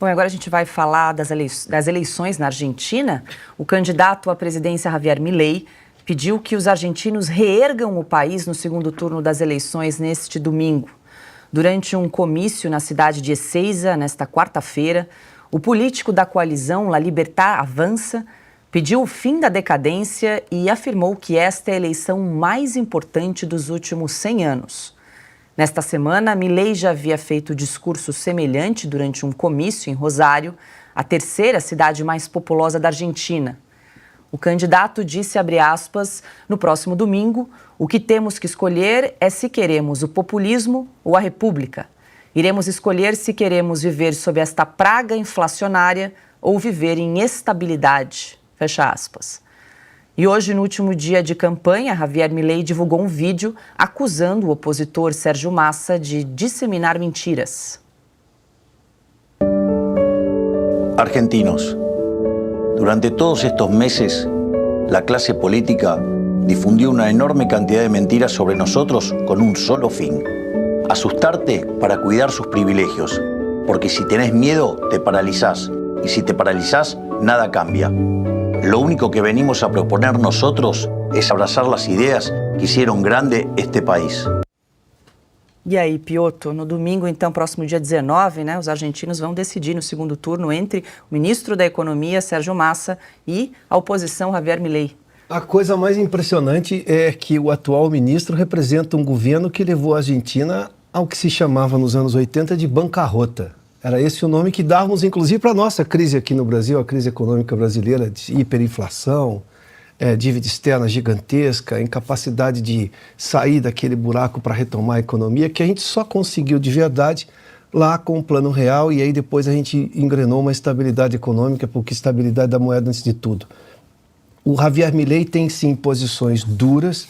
Bom, agora a gente vai falar das eleições na Argentina. O candidato à presidência, Javier Milei, pediu que os argentinos reergam o país no segundo turno das eleições neste domingo. Durante um comício na cidade de Ezeiza, nesta quarta-feira, o político da coalizão La Libertad Avança pediu o fim da decadência e afirmou que esta é a eleição mais importante dos últimos 100 anos. Nesta semana, Milei já havia feito discurso semelhante durante um comício em Rosário, a terceira cidade mais populosa da Argentina. O candidato disse, abre aspas, no próximo domingo, o que temos que escolher é se queremos o populismo ou a república. Iremos escolher se queremos viver sob esta praga inflacionária ou viver em estabilidade, fecha aspas. E hoje, no último dia de campanha, Javier Milei divulgou um vídeo acusando o opositor Sérgio Massa de disseminar mentiras. Argentinos, durante todos estos meses, la clase política difundió una enorme cantidad de mentiras sobre nosotros con un solo fin: asustarte para cuidar sus privilegios, porque si tenés miedo, te paralizás, y si te paralizás, nada cambia. Lo único que venimos a proponer nosotros es abrazar las ideas que hicieron grande este país. E aí, Piotr, no domingo, então, próximo dia 19, os argentinos vão decidir no segundo turno entre o ministro da Economia, Sérgio Massa, e a oposição, Javier Milei. A coisa mais impressionante é que o atual ministro representa um governo que levou a Argentina ao que se chamava nos anos 80 de bancarrota. Era esse o nome que dávamos, inclusive, para a nossa crise aqui no Brasil, a crise econômica brasileira, de hiperinflação, dívida externa gigantesca, incapacidade de sair daquele buraco para retomar a economia, que a gente só conseguiu de verdade lá com o Plano Real, e aí depois a gente engrenou uma estabilidade econômica, porque estabilidade da moeda antes de tudo. O Javier Milei tem, sim, posições duras,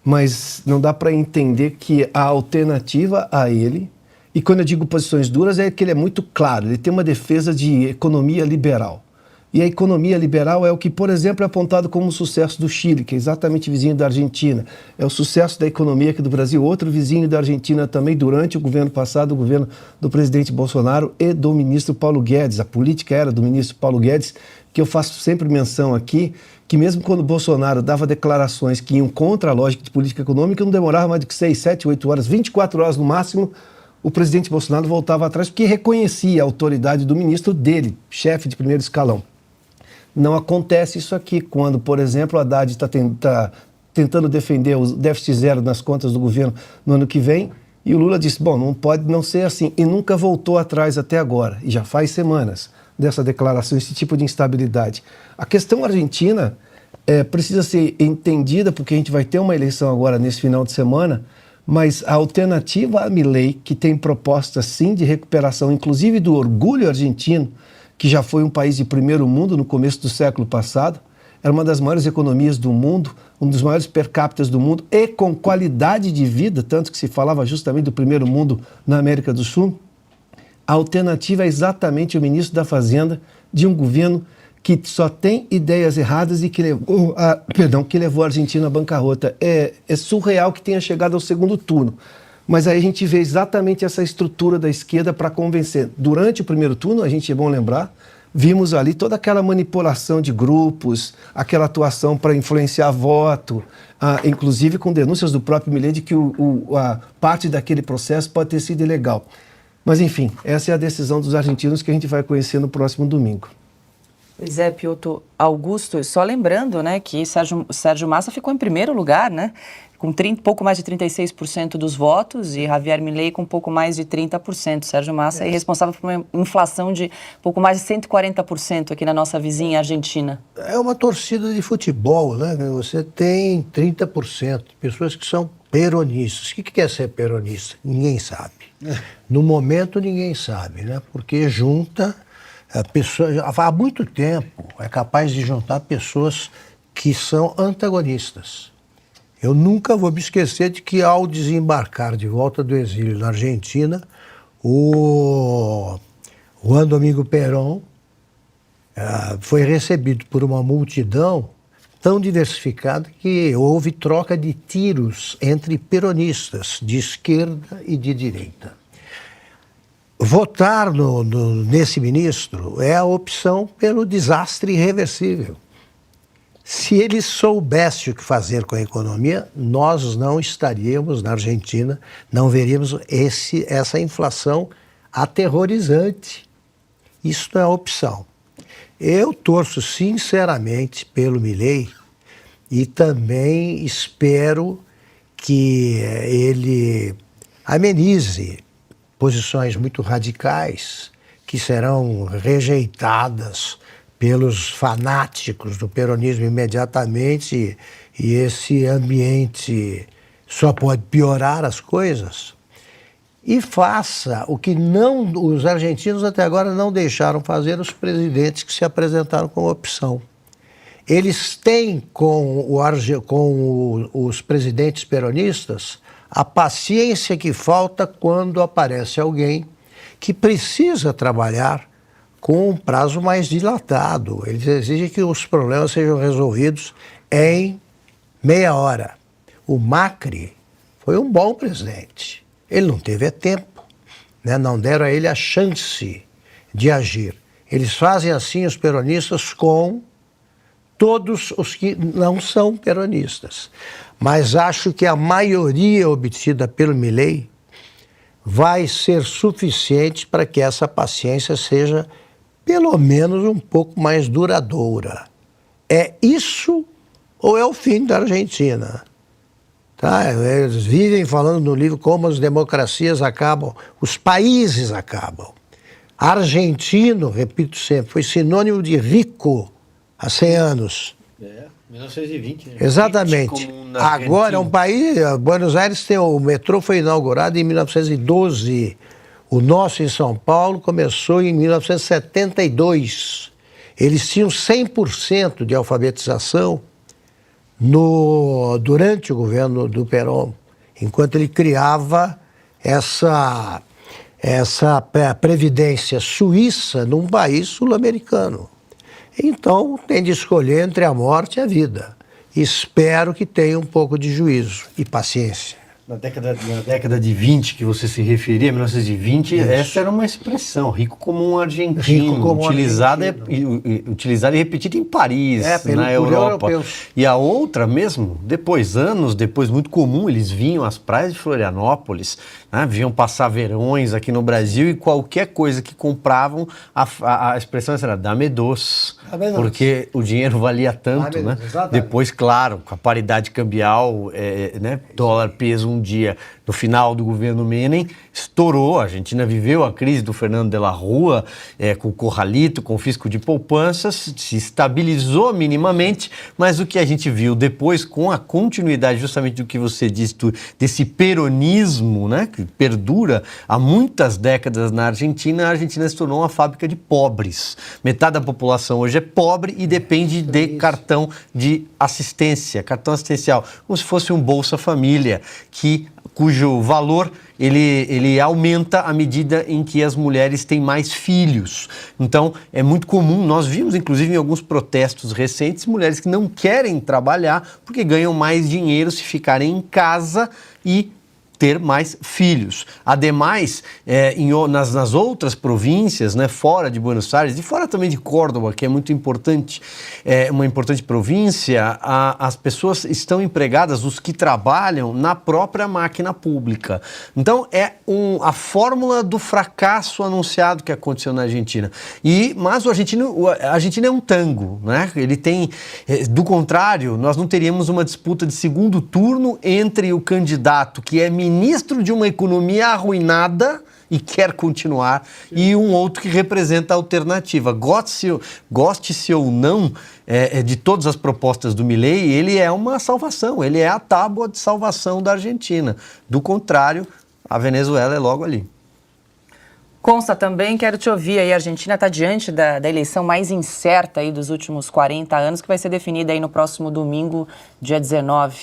mas não dá para entender que a alternativa a ele, e quando eu digo posições duras, é que ele é muito claro, ele tem uma defesa de economia liberal. E a economia liberal é o que, por exemplo, é apontado como um sucesso do Chile, que é exatamente vizinho da Argentina. É o sucesso da economia aqui do Brasil, outro vizinho da Argentina também, durante o governo passado, o governo do presidente Bolsonaro e do ministro Paulo Guedes. A política era do ministro Paulo Guedes, que eu faço sempre menção aqui, que mesmo quando o Bolsonaro dava declarações que iam contra a lógica de política econômica, não demorava mais do que 6, 7, 8 horas, 24 horas no máximo, o presidente Bolsonaro voltava atrás porque reconhecia a autoridade do ministro dele, chefe de primeiro escalão. Não acontece isso aqui quando, por exemplo, a Haddad está tentando defender o déficit zero nas contas do governo no ano que vem, e o Lula disse, bom, não pode não ser assim, e nunca voltou atrás até agora, e já faz semanas dessa declaração, esse tipo de instabilidade. A questão argentina precisa ser entendida, porque a gente vai ter uma eleição agora nesse final de semana, mas a alternativa a Milei, que tem propostas sim de recuperação, inclusive do orgulho argentino, que já foi um país de primeiro mundo no começo do século passado, era uma das maiores economias do mundo, um dos maiores per capita do mundo, e com qualidade de vida, tanto que se falava justamente do primeiro mundo na América do Sul. A alternativa é exatamente o ministro da Fazenda de um governo que só tem ideias erradas e que levou a Argentina à bancarrota. É surreal que tenha chegado ao segundo turno. Mas aí a gente vê exatamente essa estrutura da esquerda para convencer. Durante o primeiro turno, a gente é bom lembrar, vimos ali toda aquela manipulação de grupos, aquela atuação para influenciar voto, inclusive com denúncias do próprio Milei de que a parte daquele processo pode ter sido ilegal. Mas, enfim, essa é a decisão dos argentinos que a gente vai conhecer no próximo domingo. Pois é, Piotr Augusto, só lembrando, que Sérgio Massa ficou em primeiro lugar, com pouco mais de 36% dos votos, e Javier Milei com pouco mais de 30%. Sérgio Massa é responsável por uma inflação de pouco mais de 140% aqui na nossa vizinha Argentina. É uma torcida de futebol, Você tem 30% de pessoas que são peronistas. O que quer ser peronista? Ninguém sabe. No momento, ninguém sabe, Porque junta pessoas, há muito tempo, é capaz de juntar pessoas que são antagonistas. Eu nunca vou me esquecer de que, ao desembarcar de volta do exílio na Argentina, o Juan Domingo Perón foi recebido por uma multidão tão diversificada que houve troca de tiros entre peronistas de esquerda e de direita. votar nesse ministro é a opção pelo desastre irreversível. Se ele soubesse o que fazer com a economia, nós não estaríamos na Argentina, não veríamos essa inflação aterrorizante. Isso não é opção. Eu torço sinceramente pelo Milei e também espero que ele amenize posições muito radicais que serão rejeitadas pelos fanáticos do peronismo imediatamente, e esse ambiente só pode piorar as coisas. E faça o que os argentinos até agora não deixaram fazer os presidentes que se apresentaram como opção. Eles têm com os presidentes peronistas a paciência que falta quando aparece alguém que precisa trabalhar com um prazo mais dilatado. Eles exigem que os problemas sejam resolvidos em meia hora. O Macri foi um bom presidente. Ele não teve tempo, né? Não deram a ele a chance de agir. Eles fazem assim os peronistas com todos os que não são peronistas. Mas acho que a maioria obtida pelo Milei vai ser suficiente para que essa paciência seja pelo menos um pouco mais duradoura. É isso ou é o fim da Argentina? Tá? Eles vivem falando no livro como as democracias acabam, os países acabam. Argentino, repito sempre, foi sinônimo de rico há 100 anos. 1920. Né? Exatamente. Agora é um país... Buenos Aires o metrô foi inaugurado em 1912. O nosso em São Paulo começou em 1972. Eles tinham 100% de alfabetização durante o governo do Perón, enquanto ele criava essa previdência suíça num país sul-americano. Então, tem de escolher entre a morte e a vida. Espero que tenha um pouco de juízo e paciência. Na década de 20 que você se referia, 1920, isso. Essa era uma expressão, rico como um argentino, utilizada e repetida em Paris, na Europa. E a outra mesmo, anos depois, muito comum, eles vinham às praias de Florianópolis, né, vinham passar verões aqui no Brasil e qualquer coisa que compravam, a expressão era dame dos, porque o dinheiro valia tanto, né? Depois, claro, com a paridade cambial, né, dólar, peso, um dia, no final do governo Menem, estourou. A Argentina viveu a crise do Fernando de la Rúa, com o Corralito, com o fisco de poupanças, se estabilizou minimamente, mas o que a gente viu depois, com a continuidade justamente do que você disse, desse peronismo, né, que perdura há muitas décadas na Argentina, a Argentina se tornou uma fábrica de pobres. Metade da população hoje é pobre e depende de cartão de assistência, cartão assistencial, como se fosse um Bolsa Família, cujo valor ele aumenta à medida em que as mulheres têm mais filhos. Então, é muito comum, nós vimos inclusive em alguns protestos recentes, mulheres que não querem trabalhar porque ganham mais dinheiro se ficarem em casa e ter mais filhos. Ademais, nas outras províncias, né, fora de Buenos Aires e fora também de Córdoba, que é muito importante, uma importante província, as pessoas estão empregadas, os que trabalham, na própria máquina pública. Então, a fórmula do fracasso anunciado que aconteceu na Argentina. Mas a Argentina é um tango, né? Ele tem, do contrário, nós não teríamos uma disputa de segundo turno entre o candidato que é ministro de uma economia arruinada e quer continuar, e um outro que representa a alternativa. Goste-se ou não de todas as propostas do Milei, ele é uma salvação, ele é a tábua de salvação da Argentina. Do contrário, a Venezuela é logo ali. Consta também, quero te ouvir aí, a Argentina está diante da eleição mais incerta aí dos últimos 40 anos, que vai ser definida aí no próximo domingo, dia 19.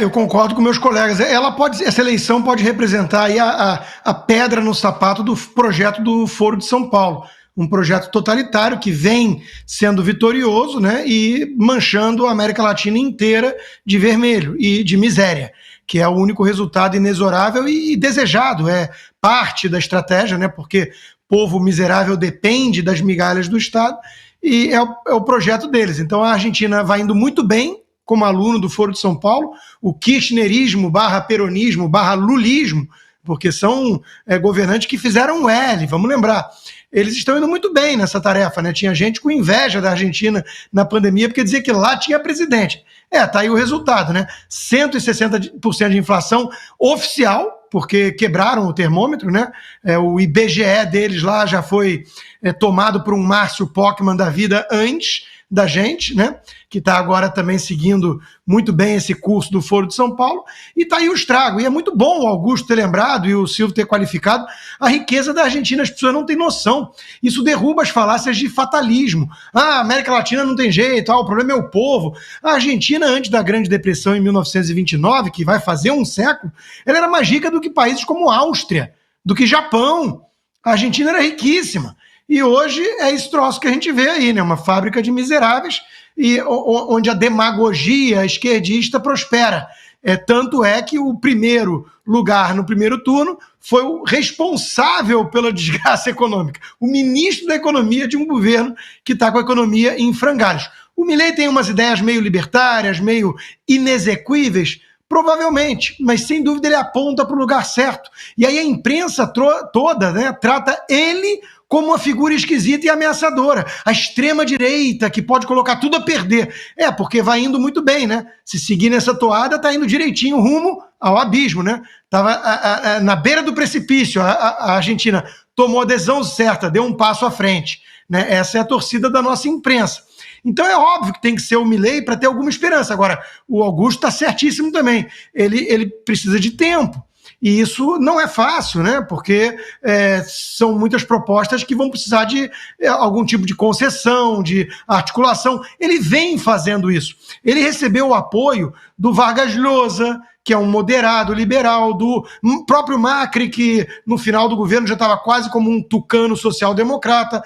Eu concordo com meus colegas. Essa eleição pode representar aí a pedra no sapato do projeto do Foro de São Paulo, um projeto totalitário que vem sendo vitorioso, né, e manchando a América Latina inteira de vermelho e de miséria. que é o único resultado inexorável e desejado, é parte da estratégia, né? Porque povo miserável depende das migalhas do Estado, e é o projeto deles. Então a Argentina vai indo muito bem como aluno do Foro de São Paulo, o kirchnerismo / peronismo / lulismo, porque são governantes que fizeram um L, vamos lembrar. Eles estão indo muito bem nessa tarefa, né? Tinha gente com inveja da Argentina na pandemia, porque dizia que lá tinha presidente. Tá aí o resultado, né? 160% de inflação oficial, porque quebraram o termômetro, né? O IBGE deles lá já foi tomado por um Márcio Pockmann da vida antes da gente, né? Que está agora também seguindo muito bem esse curso do Foro de São Paulo, e está aí o estrago. E é muito bom o Augusto ter lembrado e o Silvio ter qualificado a riqueza da Argentina. As pessoas não têm noção. Isso derruba as falácias de fatalismo. A América Latina não tem jeito, o problema é o povo. A Argentina, antes da Grande Depressão em 1929, que vai fazer um século, ela era mais rica do que países como Áustria, do que Japão. A Argentina era riquíssima. E hoje é esse troço que a gente vê aí, né? Uma fábrica de miseráveis, e onde a demagogia esquerdista prospera. Tanto é que o primeiro lugar no primeiro turno foi o responsável pela desgraça econômica, o ministro da Economia de um governo que está com a economia em frangalhos. O Milei tem umas ideias meio libertárias, meio inexequíveis, provavelmente, mas sem dúvida ele aponta para o lugar certo. E aí a imprensa toda, né, trata ele como uma figura esquisita e ameaçadora. A extrema-direita, que pode colocar tudo a perder. Porque vai indo muito bem, né? Se seguir nessa toada, tá indo direitinho rumo ao abismo, né? Tava na beira do precipício. A Argentina tomou a decisão certa, deu um passo à frente, né? Essa é a torcida da nossa imprensa. Então é óbvio que tem que ser o Milei para ter alguma esperança. Agora, o Augusto está certíssimo também. Ele precisa de tempo. E isso não é fácil, né? Porque são muitas propostas que vão precisar de algum tipo de concessão, de articulação. Ele vem fazendo isso. Ele recebeu o apoio do Vargas Llosa, que é um moderado liberal, do próprio Macri, que no final do governo já estava quase como um tucano social-democrata,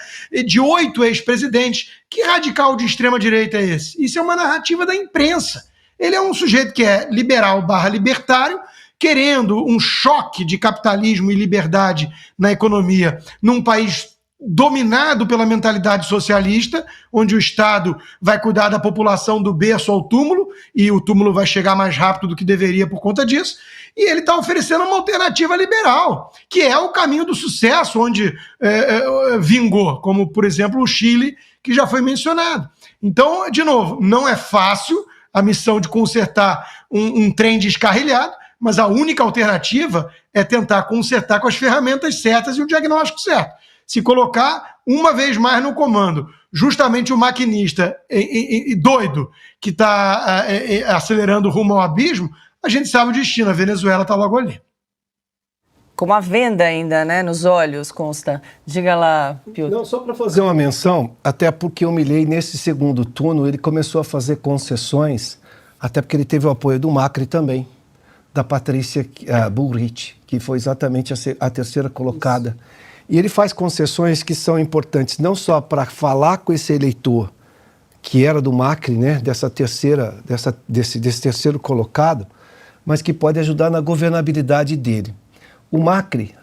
de 8 ex-presidentes. Que radical de extrema-direita é esse? Isso é uma narrativa da imprensa. Ele é um sujeito que é liberal / libertário, querendo um choque de capitalismo e liberdade na economia num país dominado pela mentalidade socialista, onde o Estado vai cuidar da população do berço ao túmulo, e o túmulo vai chegar mais rápido do que deveria por conta disso, e ele está oferecendo uma alternativa liberal, que é o caminho do sucesso, onde vingou, como, por exemplo, o Chile, que já foi mencionado. Então, de novo, não é fácil a missão de consertar um trem descarrilhado, mas a única alternativa é tentar consertar com as ferramentas certas e o diagnóstico certo. Se colocar uma vez mais no comando justamente o maquinista doido que está acelerando rumo ao abismo, a gente sabe o destino, a Venezuela está logo ali. Com a venda ainda, né, nos olhos, consta. Diga lá, Piotr. Não, só para fazer uma menção, até porque o Milei, nesse segundo turno, ele começou a fazer concessões, até porque ele teve o apoio do Macri também, da Patrícia Bullrich, que foi exatamente a terceira colocada. Isso. E ele faz concessões que são importantes, não só para falar com esse eleitor, que era do Macri, né, desse terceiro colocado, mas que pode ajudar na governabilidade dele. O Macri,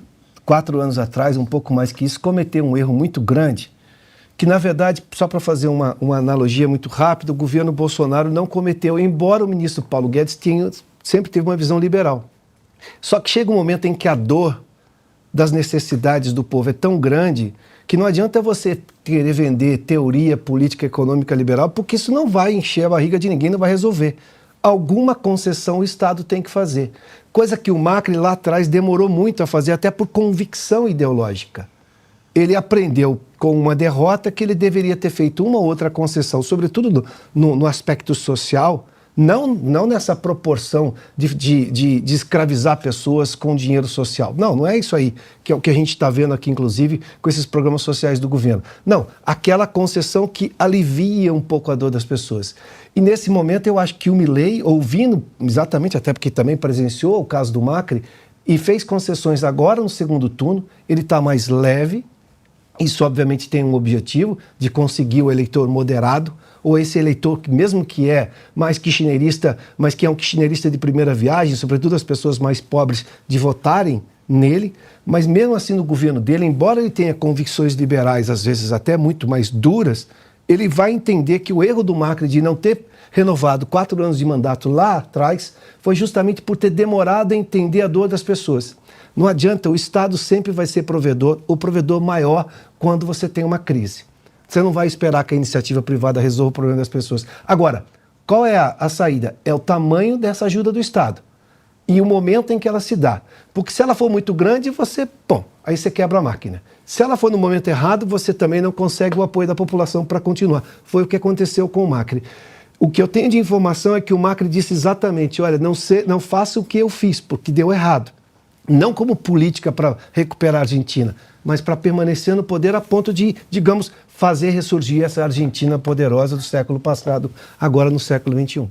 4 anos atrás, um pouco mais que isso, cometeu um erro muito grande, que, na verdade, só para fazer uma analogia muito rápida, o governo Bolsonaro não cometeu, embora o ministro Paulo Guedes sempre teve uma visão liberal. Só que chega um momento em que a dor das necessidades do povo é tão grande que não adianta você querer vender teoria política econômica liberal, porque isso não vai encher a barriga de ninguém, não vai resolver. Alguma concessão o Estado tem que fazer. Coisa que o Macri lá atrás demorou muito a fazer, até por convicção ideológica. Ele aprendeu com uma derrota que ele deveria ter feito uma ou outra concessão, sobretudo no aspecto social, não nessa proporção de escravizar pessoas com dinheiro social. Não é isso aí, que é o que a gente está vendo aqui, inclusive, com esses programas sociais do governo. Não, aquela concessão que alivia um pouco a dor das pessoas. E nesse momento eu acho que o Milei, ouvindo exatamente, até porque também presenciou o caso do Macri, e fez concessões agora no segundo turno, ele está mais leve, Isso, obviamente, tem um objetivo de conseguir o eleitor moderado, ou esse eleitor, mesmo que é mais kirchnerista, mas que é um kirchnerista de primeira viagem, sobretudo as pessoas mais pobres, de votarem nele. Mas mesmo assim, no governo dele, embora ele tenha convicções liberais, às vezes até muito mais duras, ele vai entender que o erro do Macri de não ter renovado 4 anos de mandato lá atrás foi justamente por ter demorado a entender a dor das pessoas. Não adianta, o Estado sempre vai ser provedor, o provedor maior quando você tem uma crise. Você não vai esperar que a iniciativa privada resolva o problema das pessoas. Agora, qual é a saída? É o tamanho dessa ajuda do Estado e o momento em que ela se dá. Porque se ela for muito grande, aí você quebra a máquina. Se ela for no momento errado, você também não consegue o apoio da população para continuar. Foi o que aconteceu com o Macri. O que eu tenho de informação é que o Macri disse exatamente, olha, não faça o que eu fiz, porque deu errado. Não como política para recuperar a Argentina, mas para permanecer no poder a ponto de, digamos, fazer ressurgir essa Argentina poderosa do século passado, agora no século XXI.